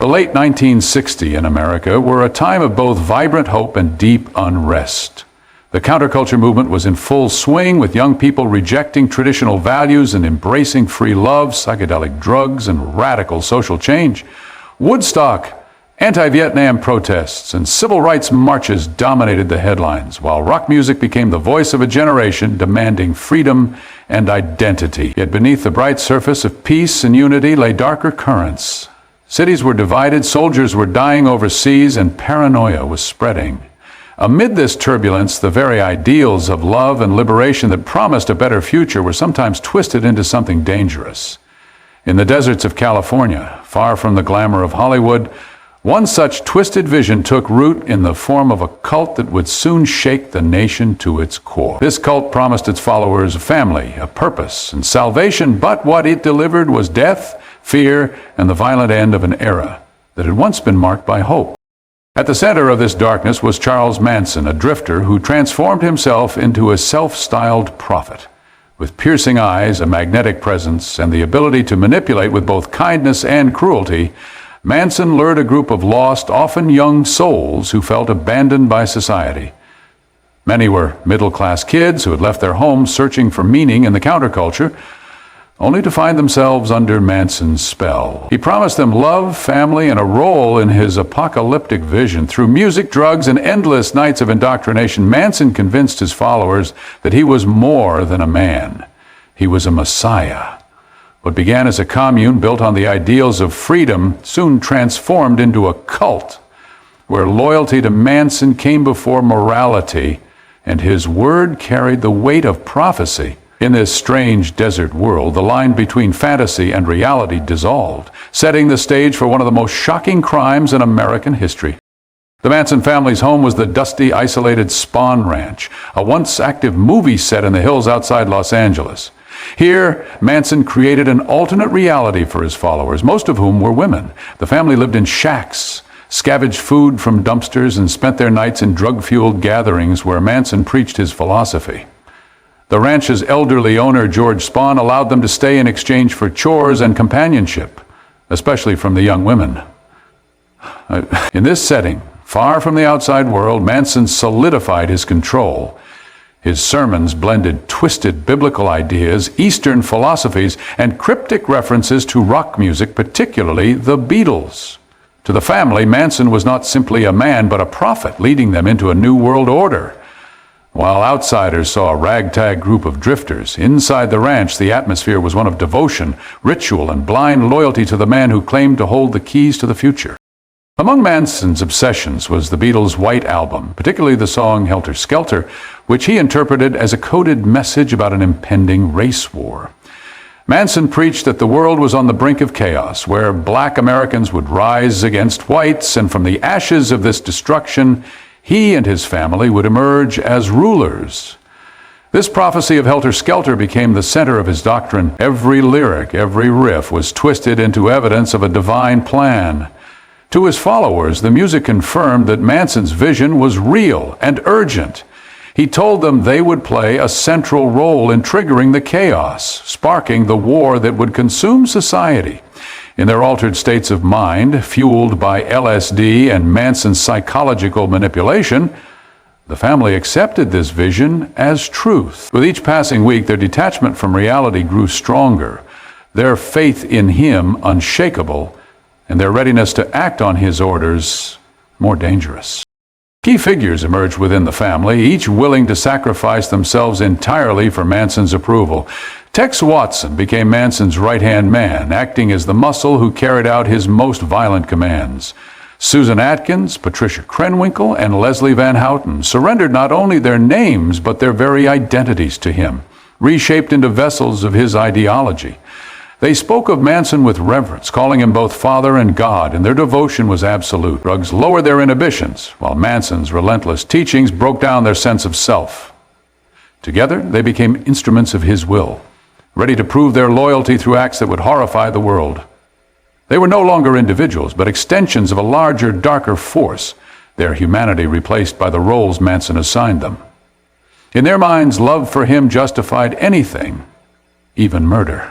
The late 1960s in America were a time of both vibrant hope and deep unrest. The counterculture movement was in full swing, with young people rejecting traditional values and embracing free love, psychedelic drugs, and radical social change. Woodstock, anti-Vietnam protests, and civil rights marches dominated the headlines, while rock music became the voice of a generation demanding freedom and identity. Yet beneath the bright surface of peace and unity lay darker currents. Cities were divided, soldiers were dying overseas, and paranoia was spreading. Amid this turbulence, the very ideals of love and liberation that promised a better future were sometimes twisted into something dangerous. In the deserts of California, far from the glamour of Hollywood, one such twisted vision took root in the form of a cult that would soon shake the nation to its core. This cult promised its followers a family, a purpose, and salvation, but what it delivered was death, fear, and the violent end of an era that had once been marked by hope. At the center of this darkness was Charles Manson, a drifter who transformed himself into a self-styled prophet. With piercing eyes, a magnetic presence, and the ability to manipulate with both kindness and cruelty, Manson lured a group of lost, often young souls who felt abandoned by society. Many were middle-class kids who had left their homes searching for meaning in the counterculture, only to find themselves under Manson's spell. He promised them love, family, and a role in his apocalyptic vision. Through music, drugs, and endless nights of indoctrination, Manson convinced his followers that he was more than a man. He was a messiah. What began as a commune built on the ideals of freedom soon transformed into a cult, where loyalty to Manson came before morality, and his word carried the weight of prophecy. In this strange desert world, the line between fantasy and reality dissolved, setting the stage for one of the most shocking crimes in American history. The Manson family's home was the dusty, isolated Spahn Ranch, a once active movie set in the hills outside Los Angeles. Here, Manson created an alternate reality for his followers, most of whom were women. The family lived in shacks, scavenged food from dumpsters, and spent their nights in drug-fueled gatherings where Manson preached his philosophy. The ranch's elderly owner, George Spahn, allowed them to stay in exchange for chores and companionship, especially from the young women. In this setting, far from the outside world, Manson solidified his control. His sermons blended twisted biblical ideas, Eastern philosophies, and cryptic references to rock music, particularly the Beatles. To the family, Manson was not simply a man, but a prophet, leading them into a new world order. While outsiders saw a ragtag group of drifters, inside the ranch the atmosphere was one of devotion, ritual, and blind loyalty to the man who claimed to hold the keys to the future. Among Manson's obsessions was the Beatles' White Album, particularly the song Helter Skelter, which he interpreted as a coded message about an impending race war. Manson preached that the world was on the brink of chaos, where black Americans would rise against whites, and from the ashes of this destruction, he and his family would emerge as rulers. This prophecy of Helter Skelter became the center of his doctrine. Every lyric, every riff was twisted into evidence of a divine plan. To his followers, the music confirmed that Manson's vision was real and urgent. He told them they would play a central role in triggering the chaos, sparking the war that would consume society. In their altered states of mind, fueled by LSD and Manson's psychological manipulation, the family accepted this vision as truth. With each passing week, their detachment from reality grew stronger, their faith in him unshakable, and their readiness to act on his orders more dangerous. Key figures emerged within the family, each willing to sacrifice themselves entirely for Manson's approval. Tex Watson became Manson's right-hand man, acting as the muscle who carried out his most violent commands. Susan Atkins, Patricia Krenwinkel, and Leslie Van Houten surrendered not only their names, but their very identities to him, reshaped into vessels of his ideology. They spoke of Manson with reverence, calling him both Father and God, and their devotion was absolute. Drugs lowered their inhibitions, while Manson's relentless teachings broke down their sense of self. Together, they became instruments of his will, ready to prove their loyalty through acts that would horrify the world. They were no longer individuals, but extensions of a larger, darker force, their humanity replaced by the roles Manson assigned them. In their minds, love for him justified anything, even murder.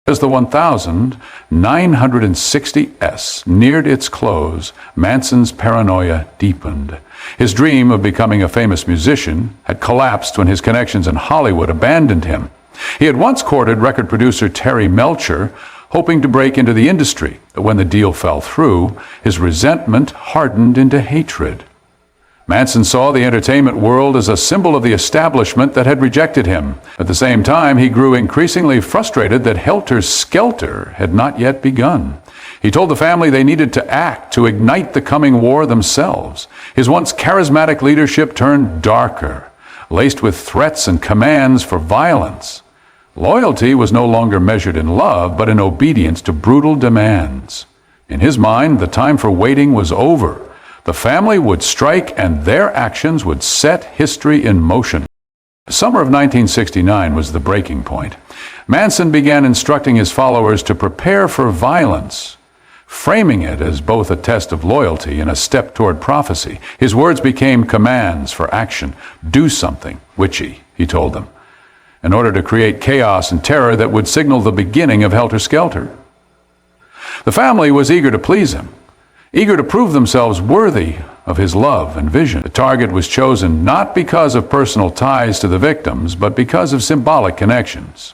As the 1960s neared its close, Manson's paranoia deepened. His dream of becoming a famous musician had collapsed when his connections in Hollywood abandoned him. He had once courted record producer Terry Melcher, hoping to break into the industry, but when the deal fell through, his resentment hardened into hatred. Manson saw the entertainment world as a symbol of the establishment that had rejected him. At the same time, he grew increasingly frustrated that Helter Skelter had not yet begun. He told the family they needed to act to ignite the coming war themselves. His once charismatic leadership turned darker, laced with threats and commands for violence. Loyalty was no longer measured in love, but in obedience to brutal demands. In his mind, the time for waiting was over. The family would strike, and their actions would set history in motion. The summer of 1969 was the breaking point. Manson began instructing his followers to prepare for violence, framing it as both a test of loyalty and a step toward prophecy. His words became commands for action. Do something witchy, he told them, in order to create chaos and terror that would signal the beginning of Helter Skelter. The family was eager to please him, eager to prove themselves worthy of his love and vision. The target was chosen not because of personal ties to the victims, but because of symbolic connections.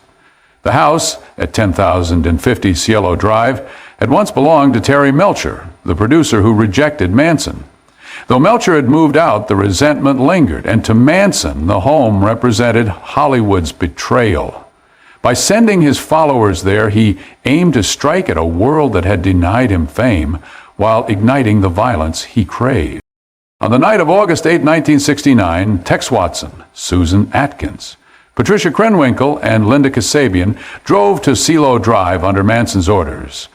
The house at 10,050 Cielo Drive had once belonged to Terry Melcher, the producer who rejected Manson. Though Melcher had moved out, the resentment lingered, and to Manson, the home represented Hollywood's betrayal. By sending his followers there, he aimed to strike at a world that had denied him fame, while igniting the violence he craved. On the night of August 8, 1969, Tex Watson, Susan Atkins, Patricia Krenwinkel, and Linda Kasabian drove to Cielo Drive under Manson's orders.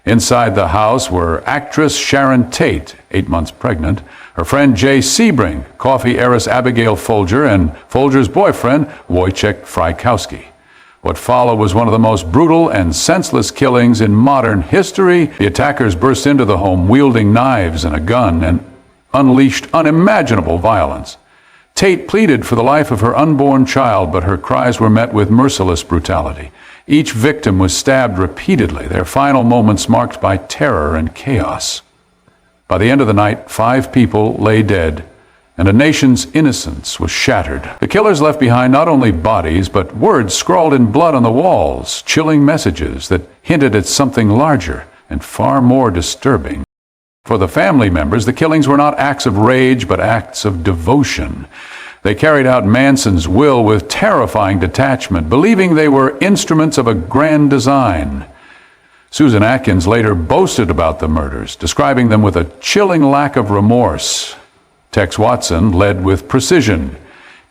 Inside the house were actress Sharon Tate, 8 months pregnant, her friend Jay Sebring, coffee heiress Abigail Folger, and Folger's boyfriend, Wojciech Frykowski. What followed was one of the most brutal and senseless killings in modern history. The attackers burst into the home wielding knives and a gun and unleashed unimaginable violence. Tate pleaded for the life of her unborn child, but her cries were met with merciless brutality. Each victim was stabbed repeatedly, their final moments marked by terror and chaos. By the end of the night, 5 people lay dead, and a nation's innocence was shattered. The killers left behind not only bodies, but words scrawled in blood on the walls, chilling messages that hinted at something larger and far more disturbing. For the family members, the killings were not acts of rage, but acts of devotion. They carried out Manson's will with terrifying detachment, believing they were instruments of a grand design. Susan Atkins later boasted about the murders, describing them with a chilling lack of remorse. Tex Watson led with precision,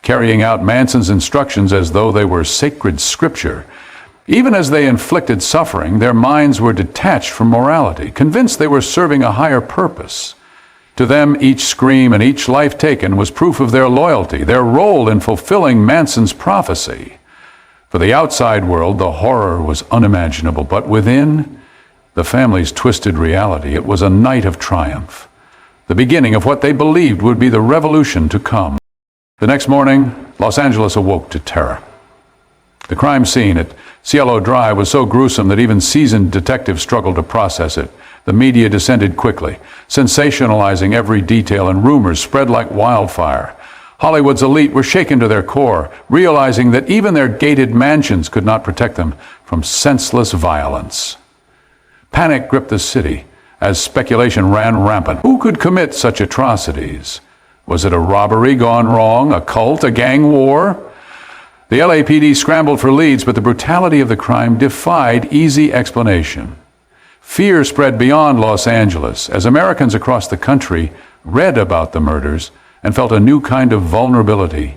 carrying out Manson's instructions as though they were sacred scripture. Even as they inflicted suffering, their minds were detached from morality, convinced they were serving a higher purpose. To them, each scream and each life taken was proof of their loyalty, their role in fulfilling Manson's prophecy. For the outside world, the horror was unimaginable, but within the family's twisted reality, it was a night of triumph, the beginning of what they believed would be the revolution to come. The next morning, Los Angeles awoke to terror. The crime scene at Cielo Drive was so gruesome that even seasoned detectives struggled to process it. The media descended quickly, sensationalizing every detail, and rumors spread like wildfire. Hollywood's elite were shaken to their core, realizing that even their gated mansions could not protect them from senseless violence. Panic gripped the city as speculation ran rampant. Who could commit such atrocities? Was it a robbery gone wrong, a cult, a gang war? The LAPD scrambled for leads, but the brutality of the crime defied easy explanation. Fear spread beyond Los Angeles as Americans across the country read about the murders and felt a new kind of vulnerability.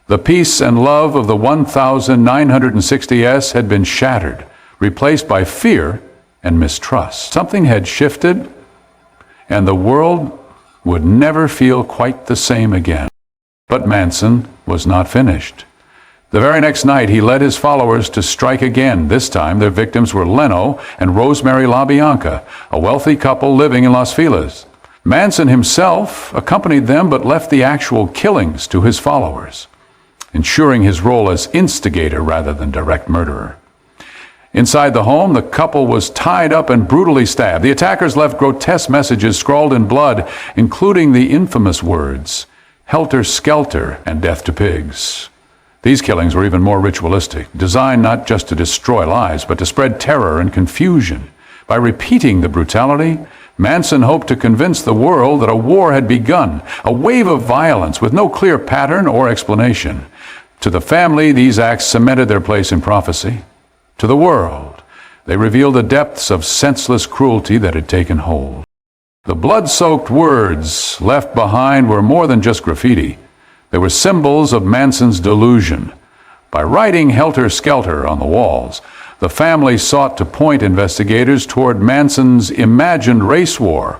The peace and love of the 1960s had been shattered, replaced by fear and mistrust. Something had shifted, and the world would never feel quite the same again. But Manson was not finished. The very next night, he led his followers to strike again. This time, their victims were Leno and Rosemary LaBianca, a wealthy couple living in Los Feliz. Manson himself accompanied them, but left the actual killings to his followers, ensuring his role as instigator rather than direct murderer. Inside the home, the couple was tied up and brutally stabbed. The attackers left grotesque messages scrawled in blood, including the infamous words, "Helter Skelter" and "Death to Pigs." These killings were even more ritualistic, designed not just to destroy lives, but to spread terror and confusion. By repeating the brutality, Manson hoped to convince the world that a war had begun, a wave of violence with no clear pattern or explanation. To the family, these acts cemented their place in prophecy. To the world, they revealed the depths of senseless cruelty that had taken hold. The blood-soaked words left behind were more than just graffiti. They were symbols of Manson's delusion. By writing Helter Skelter on the walls, the family sought to point investigators toward Manson's imagined race war.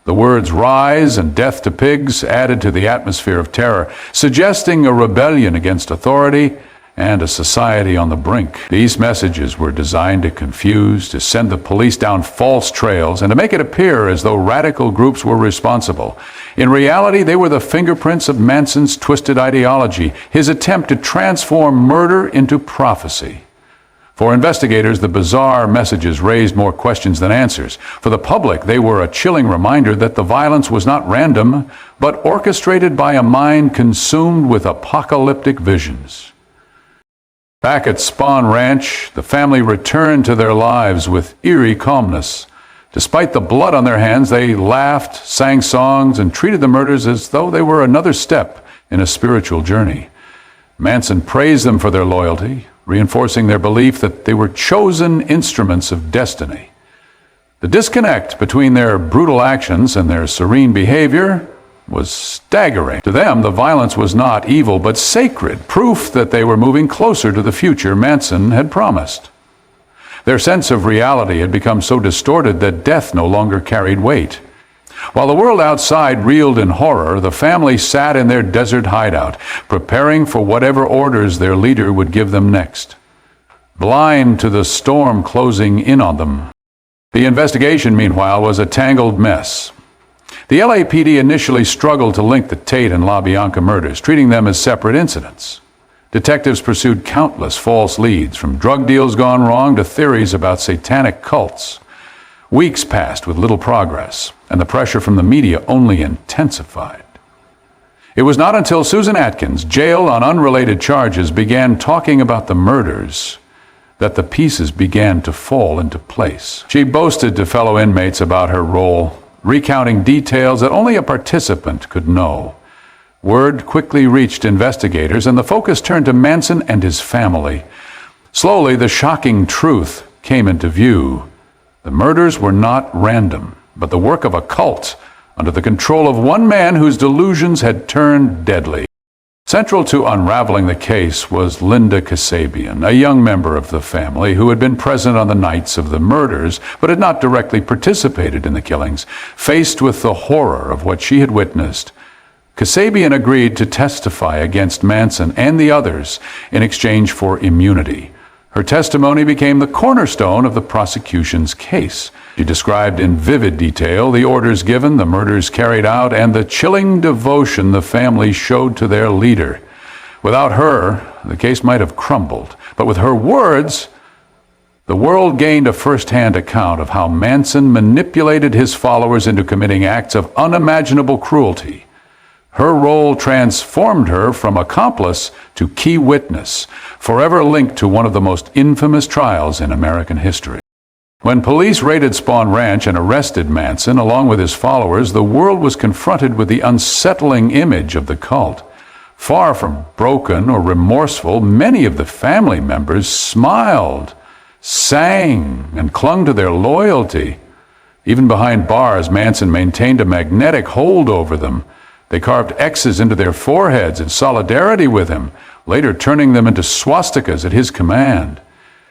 The words "rise" and "death to pigs" added to the atmosphere of terror, suggesting a rebellion against authority and a society on the brink. These messages were designed to confuse, to send the police down false trails, and to make it appear as though radical groups were responsible. In reality, they were the fingerprints of Manson's twisted ideology, his attempt to transform murder into prophecy. For investigators, the bizarre messages raised more questions than answers. For the public, they were a chilling reminder that the violence was not random, but orchestrated by a mind consumed with apocalyptic visions. Back at Spahn Ranch, the family returned to their lives with eerie calmness. Despite the blood on their hands, they laughed, sang songs, and treated the murders as though they were another step in a spiritual journey. Manson praised them for their loyalty, reinforcing their belief that they were chosen instruments of destiny. The disconnect between their brutal actions and their serene behavior was staggering. To them, the violence was not evil, but sacred, proof that they were moving closer to the future Manson had promised. Their sense of reality had become so distorted that death no longer carried weight. While the world outside reeled in horror, the family sat in their desert hideout, preparing for whatever orders their leader would give them next. Blind to the storm closing in on them. The investigation, meanwhile, was a tangled mess. The LAPD initially struggled to link the Tate and LaBianca murders, treating them as separate incidents. Detectives pursued countless false leads, from drug deals gone wrong to theories about satanic cults. Weeks passed with little progress, and the pressure from the media only intensified. It was not until Susan Atkins, jailed on unrelated charges, began talking about the murders that the pieces began to fall into place. She boasted to fellow inmates about her role, recounting details that only a participant could know. Word quickly reached investigators, and the focus turned to Manson and his family. Slowly, the shocking truth came into view. The murders were not random, but the work of a cult under the control of one man whose delusions had turned deadly. Central to unraveling the case was Linda Kasabian, a young member of the family who had been present on the nights of the murders, but had not directly participated in the killings. Faced with the horror of what she had witnessed, Kasabian agreed to testify against Manson and the others in exchange for immunity. Her testimony became the cornerstone of the prosecution's case. She described in vivid detail the orders given, the murders carried out, and the chilling devotion the family showed to their leader. Without her, the case might have crumbled. But with her words, the world gained a first-hand account of how Manson manipulated his followers into committing acts of unimaginable cruelty. Her role transformed her from accomplice to key witness, forever linked to one of the most infamous trials in American history. When police raided Spahn Ranch and arrested Manson, along with his followers, the world was confronted with the unsettling image of the cult. Far from broken or remorseful, many of the family members smiled, sang, and clung to their loyalty. Even behind bars, Manson maintained a magnetic hold over them. They carved X's into their foreheads in solidarity with him, later turning them into swastikas at his command.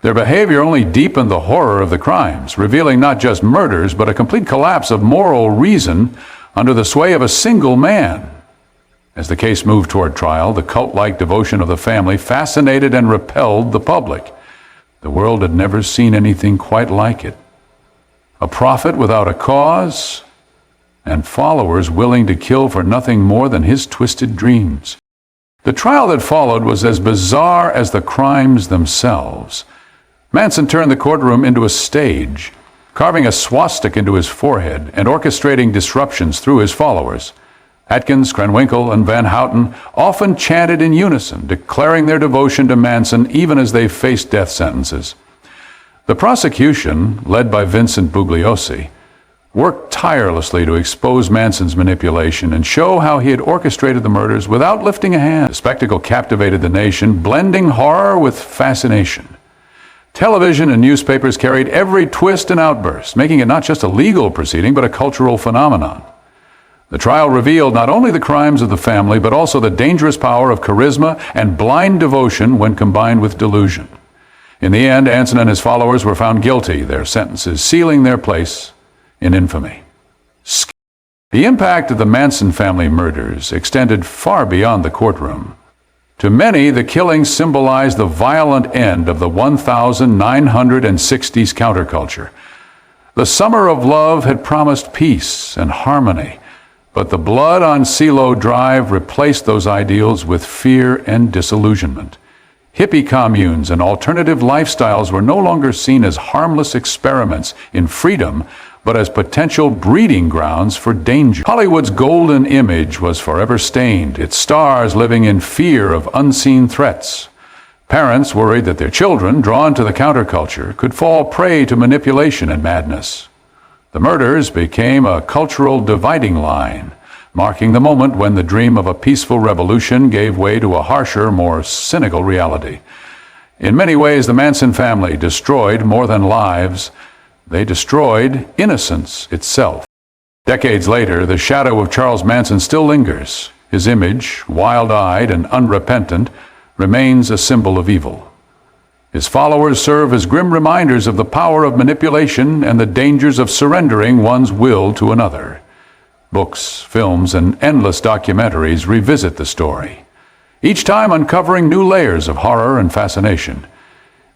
Their behavior only deepened the horror of the crimes, revealing not just murders, but a complete collapse of moral reason under the sway of a single man. As the case moved toward trial, the cult-like devotion of the family fascinated and repelled the public. The world had never seen anything quite like it. A prophet without a cause, and followers willing to kill for nothing more than his twisted dreams. The trial that followed was as bizarre as the crimes themselves. Manson turned the courtroom into a stage, carving a swastika into his forehead and orchestrating disruptions through his followers. Atkins, Krenwinkel, and Van Houten often chanted in unison, declaring their devotion to Manson even as they faced death sentences. The prosecution, led by Vincent Bugliosi, worked tirelessly to expose Manson's manipulation and show how he had orchestrated the murders without lifting a hand. The spectacle captivated the nation, blending horror with fascination. Television and newspapers carried every twist and outburst, making it not just a legal proceeding, but a cultural phenomenon. The trial revealed not only the crimes of the family, but also the dangerous power of charisma and blind devotion when combined with delusion. In the end, Manson and his followers were found guilty, their sentences sealing their place in infamy. The impact of the Manson family murders extended far beyond the courtroom. To many, the killings symbolized the violent end of the 1960s counterculture. The summer of love had promised peace and harmony, but the blood on CeeLo Drive replaced those ideals with fear and disillusionment. Hippie communes and alternative lifestyles were no longer seen as harmless experiments in freedom, but as potential breeding grounds for danger. Hollywood's golden image was forever stained, its stars living in fear of unseen threats. Parents worried that their children, drawn to the counterculture, could fall prey to manipulation and madness. The murders became a cultural dividing line, marking the moment when the dream of a peaceful revolution gave way to a harsher, more cynical reality. In many ways, the Manson family destroyed more than lives. They destroyed innocence itself. Decades later, the shadow of Charles Manson still lingers. His image, wild-eyed and unrepentant, remains a symbol of evil. His followers serve as grim reminders of the power of manipulation and the dangers of surrendering one's will to another. Books, films, and endless documentaries revisit the story, each time uncovering new layers of horror and fascination.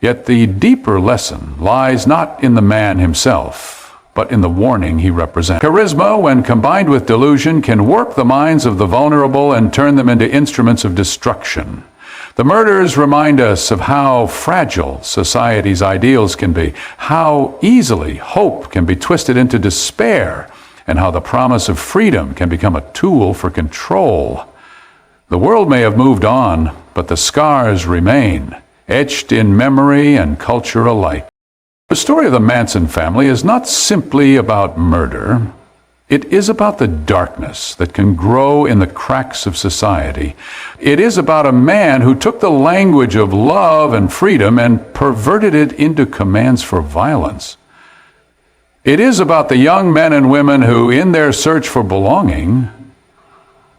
Yet the deeper lesson lies not in the man himself, but in the warning he represents. Charisma, when combined with delusion, can warp the minds of the vulnerable and turn them into instruments of destruction. The murders remind us of how fragile society's ideals can be, how easily hope can be twisted into despair, and how the promise of freedom can become a tool for control. The world may have moved on, but the scars remain, etched in memory and culture alike. The story of the Manson family is not simply about murder. It is about the darkness that can grow in the cracks of society. It is about a man who took the language of love and freedom and perverted it into commands for violence. It is about the young men and women who, in their search for belonging,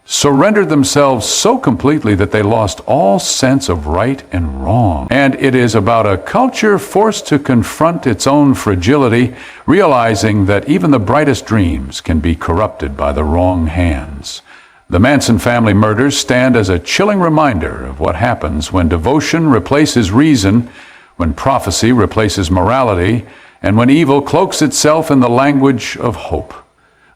surrendered themselves so completely that they lost all sense of right and wrong. And it is about a culture forced to confront its own fragility, realizing that even the brightest dreams can be corrupted by the wrong hands. The Manson family murders stand as a chilling reminder of what happens when devotion replaces reason, when prophecy replaces morality, and when evil cloaks itself in the language of hope.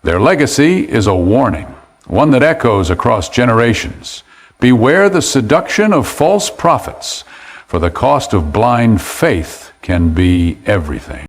Their legacy is a warning, one that echoes across generations. Beware the seduction of false prophets, for the cost of blind faith can be everything.